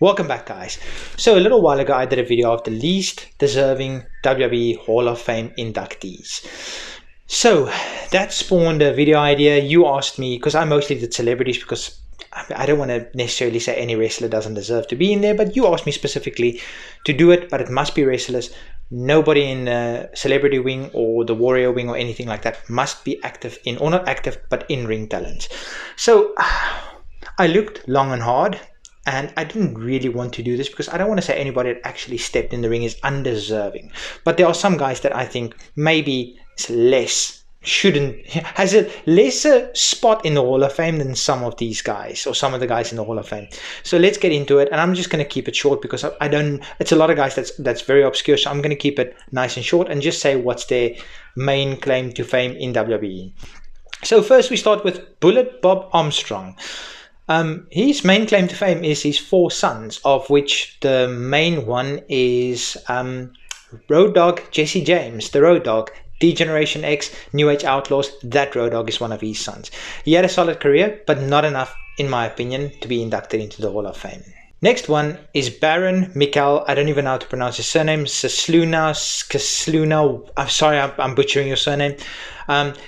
Welcome back, guys. So a little while ago I did a video of the least deserving WWE Hall of Fame inductees. So that spawned a video idea. You asked me, because I mostly did celebrities, because I don't want to necessarily say any wrestler doesn't deserve to be in there, but you asked me specifically to do it, but it must be wrestlers. Nobody in the celebrity wing or the warrior wing or anything like that must be active in, or not active, but in ring talents. So I looked long and hard, and I didn't really want to do this because I don't want to say anybody that actually stepped in the ring is undeserving. But there are some guys that I think maybe has a lesser spot in the Hall of Fame than some of these guys, or some of the guys in the Hall of Fame. So let's get into it, and I'm just going to keep it short because it's a lot of guys that's very obscure, so I'm going to keep it nice and short and just say what's their main claim to fame in WWE. So first we start with Bullet Bob Armstrong. His main claim to fame is his 4 sons, of which the main one is Road Dogg Jesse James, the Road Dogg, D-Generation X, New Age Outlaws. That Road Dogg is one of his sons. He had a solid career, but not enough, in my opinion, to be inducted into the Hall of Fame. Next one is Baron Mikhail. I don't even know how to pronounce his surname. Kasluna. I'm sorry, I'm butchering your surname.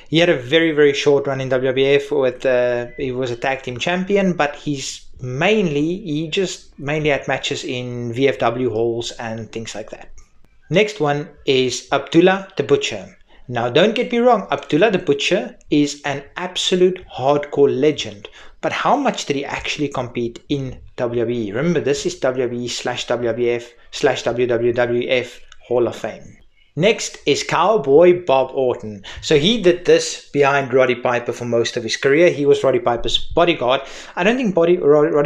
He had a very, very short run in WWF with he was a tag team champion, but he just mainly had matches in VFW halls and things like that. Next one is Abdullah the Butcher. Now, don't get me wrong, Abdullah the Butcher is an absolute hardcore legend. But how much did he actually compete in WWE? Remember, this is WWE/WWF/WWF Hall of Fame. Next is Cowboy Bob Orton. So he did this behind Roddy Piper for most of his career. He was Roddy Piper's bodyguard. I don't think Roddy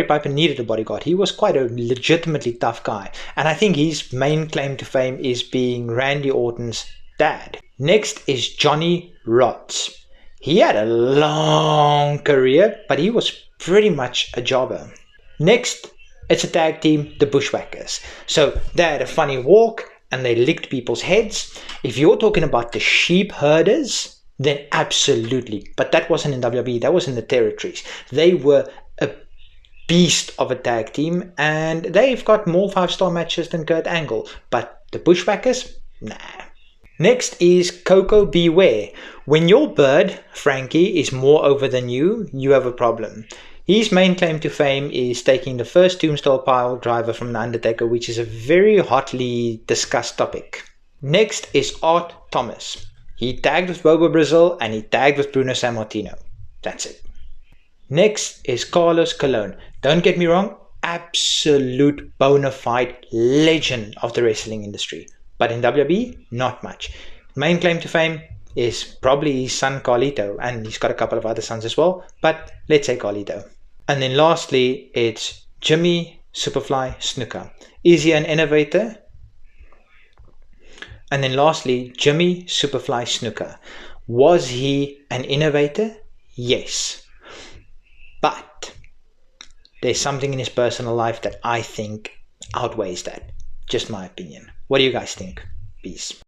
Piper needed a bodyguard. He was quite a legitimately tough guy. And I think his main claim to fame is being Randy Orton's dad. Next is Johnny Rodz. He had a long career, but he was pretty much a jobber. Next, it's a tag team, the Bushwhackers. So they had a funny walk and they licked people's heads. If you're talking about the sheep herders, then absolutely. But that wasn't in WWE, that was in the territories. They were a beast of a tag team, and they've got more 5-star matches than Kurt Angle. But the Bushwhackers, nah. Next is Coco Beware. When your bird, Frankie, is more over than you, you have a problem. His main claim to fame is taking the first tombstone pile driver from The Undertaker, which is a very hotly discussed topic. Next is Art Thomas. He tagged with Bobo Brazil and he tagged with Bruno Sammartino. That's it. Next is Carlos Colon. Don't get me wrong, absolute bona fide legend of the wrestling industry. But in WWE, not much. Main claim to fame is probably his son Carlito, and he's got a couple of other sons as well, but let's say Carlito. And then lastly, it's Jimmy Superfly Snuka. Is he an innovator? And then lastly, Jimmy Superfly Snuka. Was he an innovator? Yes. But there's something in his personal life that I think outweighs that. Just my opinion. What do you guys think? Peace.